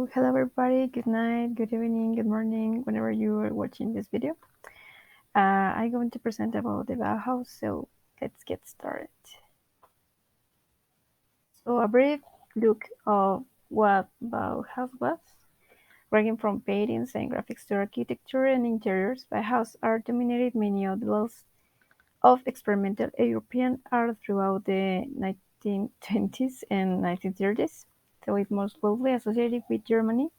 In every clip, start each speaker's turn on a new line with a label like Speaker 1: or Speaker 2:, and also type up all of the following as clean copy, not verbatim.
Speaker 1: Hello everybody, good night, good evening, good morning, whenever you are watching this video. I'm going to present about the Bauhaus, so let's get started. So a brief look of what Bauhaus was. Ranging from paintings and graphics to architecture and interiors, Bauhaus art dominated many of the laws of experimental European art throughout the 1920s and 1930s, so it's most closely associated with Germany.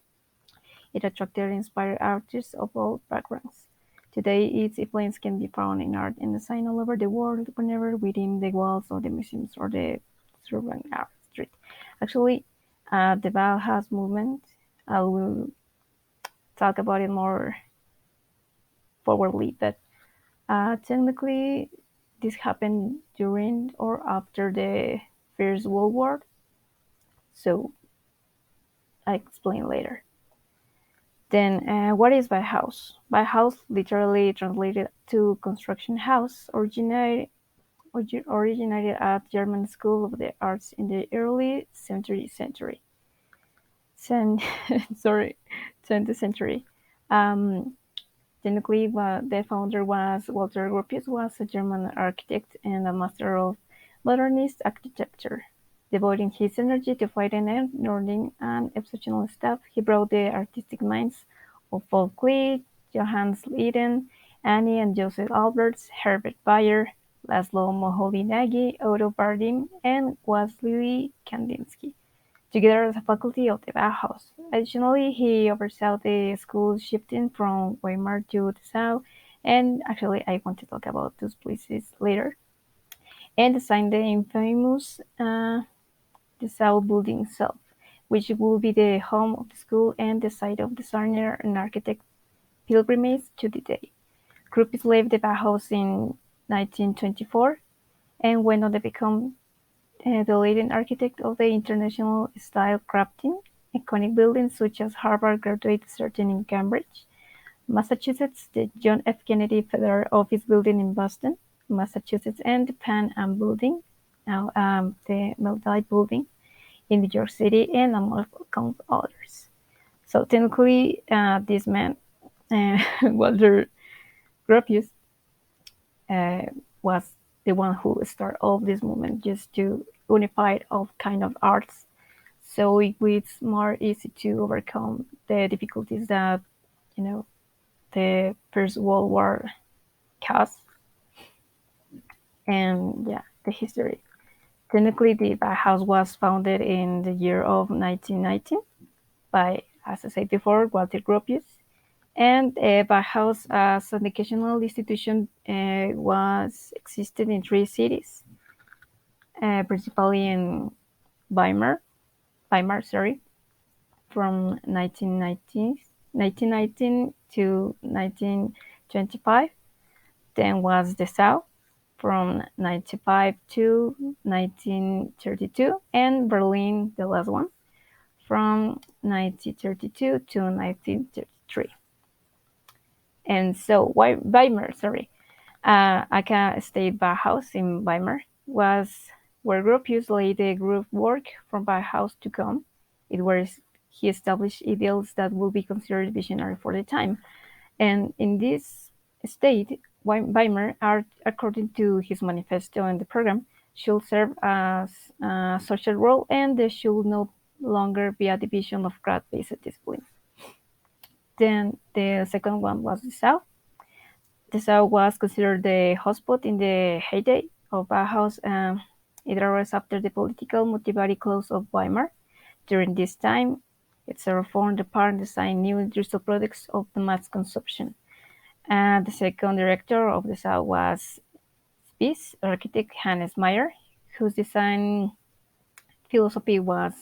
Speaker 1: It attracted and inspired artists of all backgrounds. Today, its influence can be found in art and design all over the world, whenever within the walls of the museums or the urban art street. Actually, the Bauhaus movement, I will talk about it more forwardly, but technically, this happened during or after the First World War, so I explain later. Then, what is Bauhaus? Bauhaus, literally translated to construction house, originated at German School of the Arts in the early 20th century. Sorry, 20th century. Um, Technically, the founder was Walter Gropius, was a German architect and a master of modernist architecture. Devoting his energy to finding and learning an exceptional staff, he brought the artistic minds of Paul Klee, Johannes Leiden, Annie and Joseph Alberts, Herbert Bayer, Laszlo Moholy-Nagy, Otto Bardin, and Wassily Kandinsky, together as a faculty of the Bauhaus. Additionally, he oversaw the school shifting from Weimar to Dessau, and actually I want to talk about those places later, and designed the infamous Dessau building itself, which will be the home of the school and the site of designer and architect pilgrimage to the day. Gropius left the Bauhaus in 1924 and went on to become the leading architect of the international style crafting, iconic buildings such as Harvard Graduate Center in Cambridge, Massachusetts, the John F. Kennedy Federal Office Building in Boston, Massachusetts, and the Pan Am Building, now the Meldai Building in New York City, and among others. So technically, this man, Walter Gropius, uh, was the one who started all this movement just to unify all kind of arts, so it's more easy to overcome the difficulties that the First World War caused, and yeah, the history. Technically, the Bauhaus was founded in the year of 1919 by, as I said before, Walter Gropius. And Bauhaus as an educational institution was existed in three cities, principally in Weimar, from 1919 to 1925. Then was Dessau from 1995 to 1932, and Berlin, the last one, from 1932 to 1933. And so, why Weimar? Sorry, Aka State Bauhaus in Weimar was where Gropius laid the groundwork for Bauhaus to come. It was he established ideals that would be considered visionary for the time. And in this state, Weimar art, according to his manifesto and the program, should serve as a social role, and there should no longer be a division of craft-based disciplines. Then the second one was the South. The South was considered the hotspot in the heyday of Bauhaus. It arose after the political motivated close of Weimar. During this time, it reformed the part and designed new industrial products of the mass consumption. The second director of the South was Spies architect Hannes Meyer, whose design philosophy was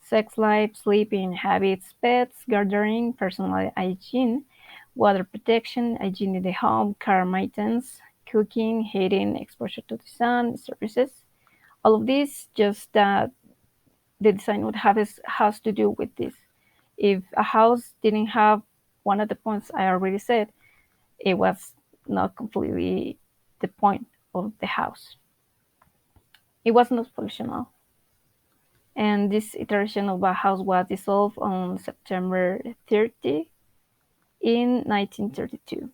Speaker 1: sex life, sleeping habits, pets, gardening, personal hygiene, water protection, hygiene in the home, car maintenance, cooking, heating, exposure to the sun, services. All of this, just that the design would have has to do with this. If a house didn't have one of the points I already said, it was not completely the point of the house. It was not functional. And this iteration of Bauhaus was dissolved on September 30 in 1932.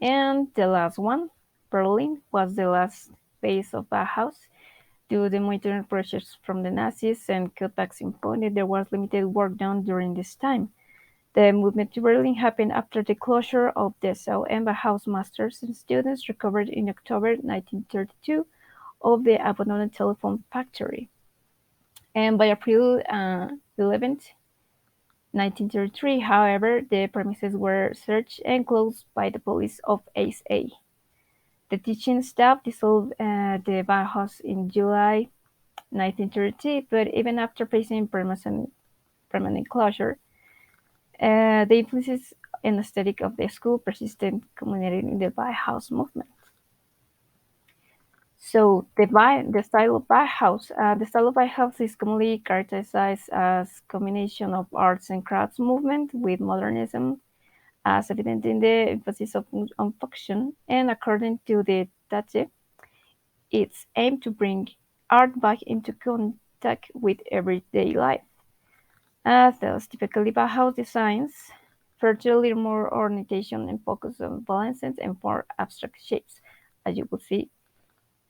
Speaker 1: And the last one, Berlin, was the last phase of Bauhaus. Due to the monitoring pressures from the Nazis and cutbacks imposed, there was limited work done during this time. The movement to Berlin happened after the closure of Dessau, and Bauhaus masters and students recovered in October 1932 of the abandoned telephone factory. And by April 11th, 1933, however, the premises were searched and closed by the police of SA. The teaching staff dissolved the Bauhaus in July 1930, but even after facing permanent closure, the influences and aesthetic of the school persisted, culminating in the Bauhaus movement. So the style of Bauhaus is commonly characterized as combination of arts and crafts movement with modernism, as evident in the emphasis on function. And according to the Tate, it's aimed to bring art back into contact with everyday life. Thus, typically Bauhaus designs feature little more ornamentation and focus on balances and more abstract shapes, as you will see.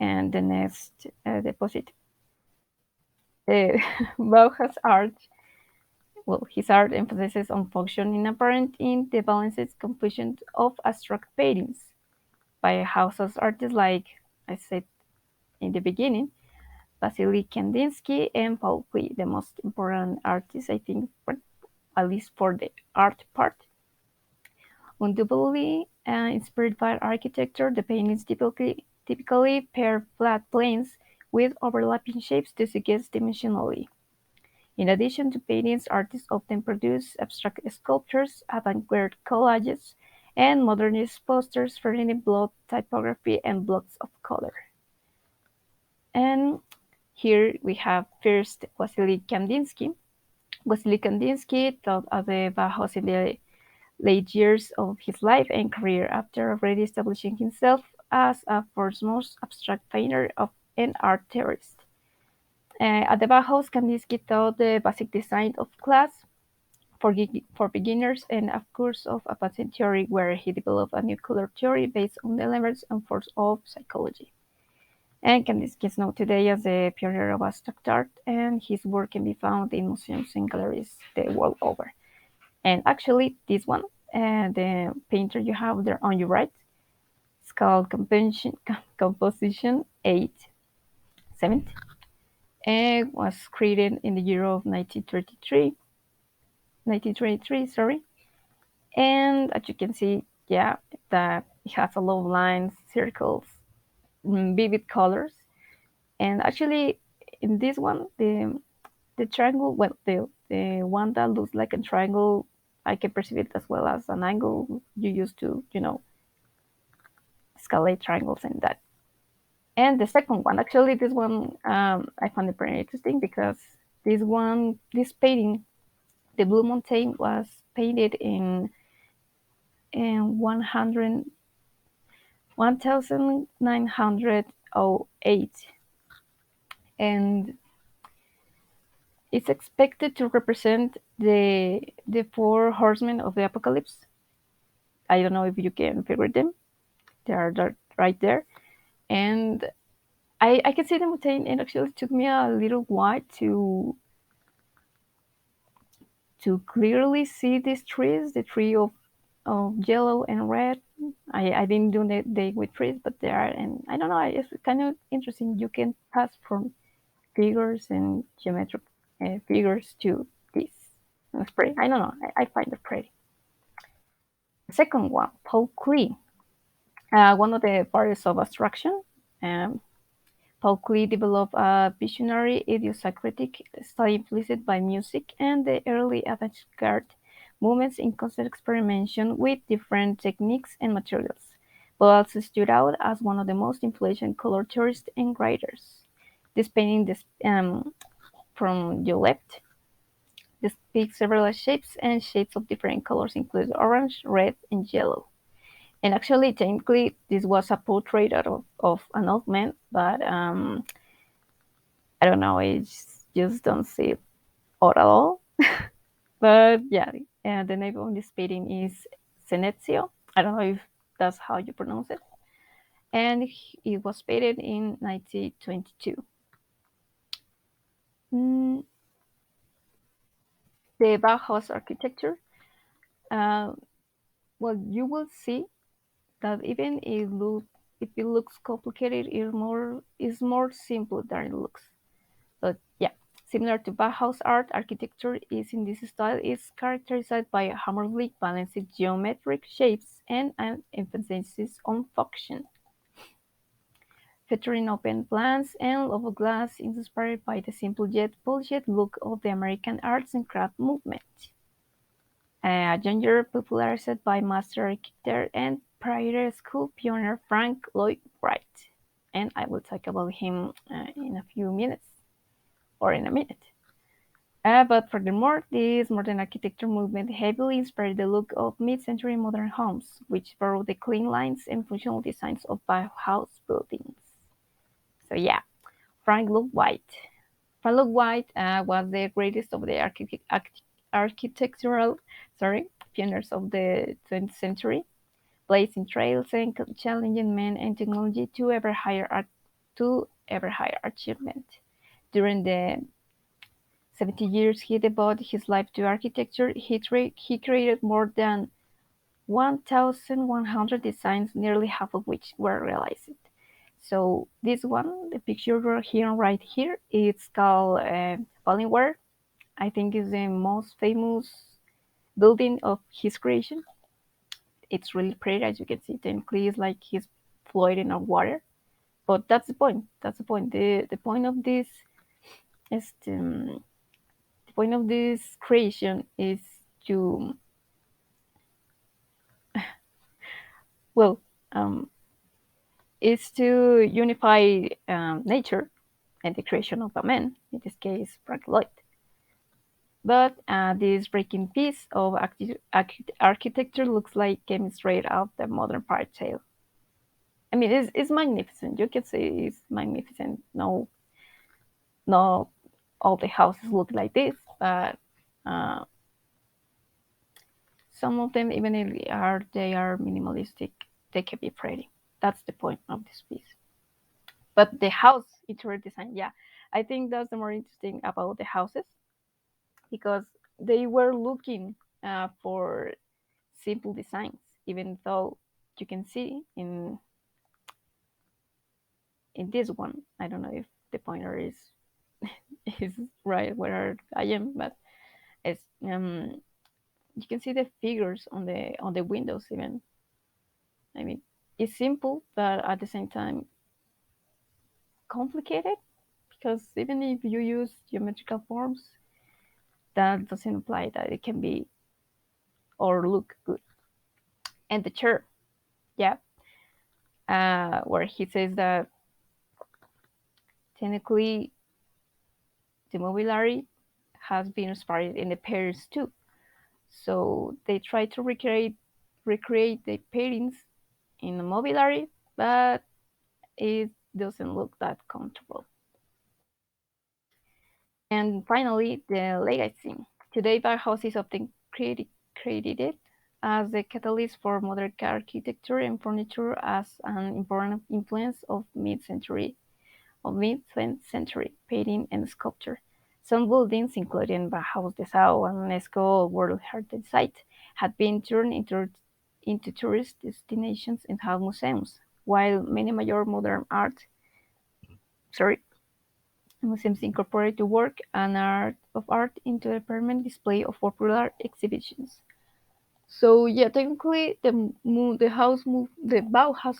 Speaker 1: And the next deposit, uh, Bauhaus art, well, his art emphasizes on function inapparent in the balanced composition of abstract paintings by Bauhaus artists like I said in the beginning, Vasily Kandinsky and Paul Klee, the most important artists, I think, at least for the art part. Undoubtedly inspired by architecture, the paintings typically pair flat planes with overlapping shapes to suggest dimensionality. In addition to paintings, artists often produce abstract sculptures, avant-garde collages, and modernist posters featuring in block typography and blocks of color. And here we have first Vasily Kandinsky. Vasily Kandinsky taught at the Bauhaus in the late years of his life and career after already establishing himself as a foremost abstract painter and art theorist. At the Bauhaus, Kandinsky taught the basic design of class for beginners and a course of apathy theory where he developed a new color theory based on the elements and force of psychology. And Kandinsky is known today as the pioneer of abstract art, and his work can be found in museums and galleries the world over. And actually, this one, the painter you have there on your right, it's called Composition 8/7, and was created in the year of 1923, sorry. And as you can see, yeah, that it has a lot of lines, circles, vivid colors. And actually, in this one, the triangle, well, the one that looks like a triangle, I can perceive it as well as an angle you use to, escalate triangles and that. And the second one, actually, this one I found it very interesting because this painting, the Blue Mountain, was painted in 1908, and it's expected to represent the four horsemen of the apocalypse. I don't know if you can figure them. They are right there, and I can see the mountain. And actually, it took me a little while to clearly see these trees. The tree of yellow and red. I didn't do the with trees, but they are, and I don't know. It's kind of interesting. You can pass from figures and geometric figures to this. It's pretty. I don't know. I find it pretty. Second one, Paul Klee, one of the parties of abstraction. Um, Paul Klee developed a visionary idiosyncratic style influenced by music and the early avant-garde movements in constant experimentation with different techniques and materials, but also stood out as one of the most influential color theorists and writers. This painting from your left depicts several shapes and shades of different colors, including orange, red, and yellow. And actually, technically, this was a portrait of an old man, but I don't know. just don't see it at all. But yeah, the name of this painting is Senezio. I don't know if that's how you pronounce it. And it was painted in 1922. Mm, the Bauhaus architecture, uh, well, you will see that even if it looks complicated, it's more simple than it looks. But yeah, similar to Bauhaus art, architecture is in this style is characterized by harmoniously balanced geometric shapes and an emphasis on function, featuring open plans and level glass inspired by the simple yet polished look of the American arts and craft movement. A genre popularized by master architect and private school pioneer Frank Lloyd Wright. And I will talk about him in a few minutes or in a minute. But furthermore, this modern architecture movement heavily inspired the look of mid-century modern homes, which borrowed the clean lines and functional designs of Bauhaus buildings. So yeah, Frank Lloyd Wright. Frank Lloyd Wright was the greatest of the architectural, pioneers of the 20th century, blazing trails and challenging men and technology to ever higher achievement. During the 70 years he devoted his life to architecture, he created more than 1,100 designs, nearly half of which were realized. So this one, the picture here right here, it's called Fallingware. I think is the most famous building of his creation. It's really pretty, as you can see. Technically, it's like he's floating on water. But that's the point. That's the point. The point of this is the point of this creation is to well um, is to unify nature and the creation of a man. In this case, Frank Lloyd. But this breaking piece of architecture looks like came straight out the modern fairy tale. I mean, it's magnificent. You can say it's magnificent. No, all the houses look like this, but uh, some of them, even if they are minimalistic, they can be pretty. That's the point of this piece. But the house interior design, yeah, I think that's the more interesting about the houses because they were looking for simple designs, even though you can see in this one. I don't know if the pointer is right where I am, but it's you can see the figures on the windows even. I mean, it's simple, but at the same time complicated because even if you use geometrical forms, that doesn't imply that it can be or look good. And the chair, yeah, where he says that technically the mobiliary has been inspired in the Paris too. So they try to recreate the paintings in the mobiliary, but it doesn't look that comfortable. And finally, the legacy. Today, Bauhaus is often credited as the catalyst for modern architecture and furniture as an important influence of mid-20th century painting and sculpture. Some buildings, including Bauhaus Dessau and UNESCO World Heritage Site, had been turned into tourist destinations and have museums, while many major modern art sorry, museums incorporate the work and art of art into a permanent display of popular exhibitions. So yeah, technically the Bauhaus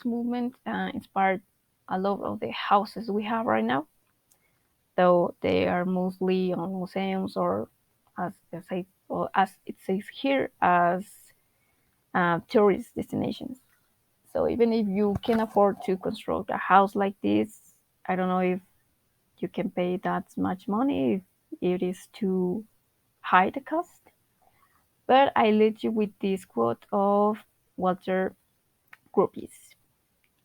Speaker 1: movement inspired a lot of the houses we have right now, though they are mostly on museums or as it says here as tourist destinations. So even if you can afford to construct a house like this, I don't know if you can pay that much money if it is too high the cost. But I leave you with this quote of Walter Gropius.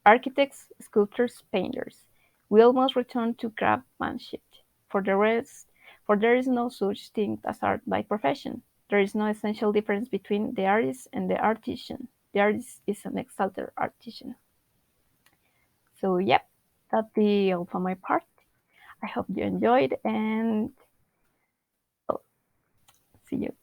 Speaker 1: Architects, sculptors, painters, we almost return to craftsmanship. For the rest, For there is no such thing as art by profession. There is no essential difference between the artist and the artisan. The artist is an exalted artisan. So, yep, that's the all for my part. I hope you enjoyed and oh, see you.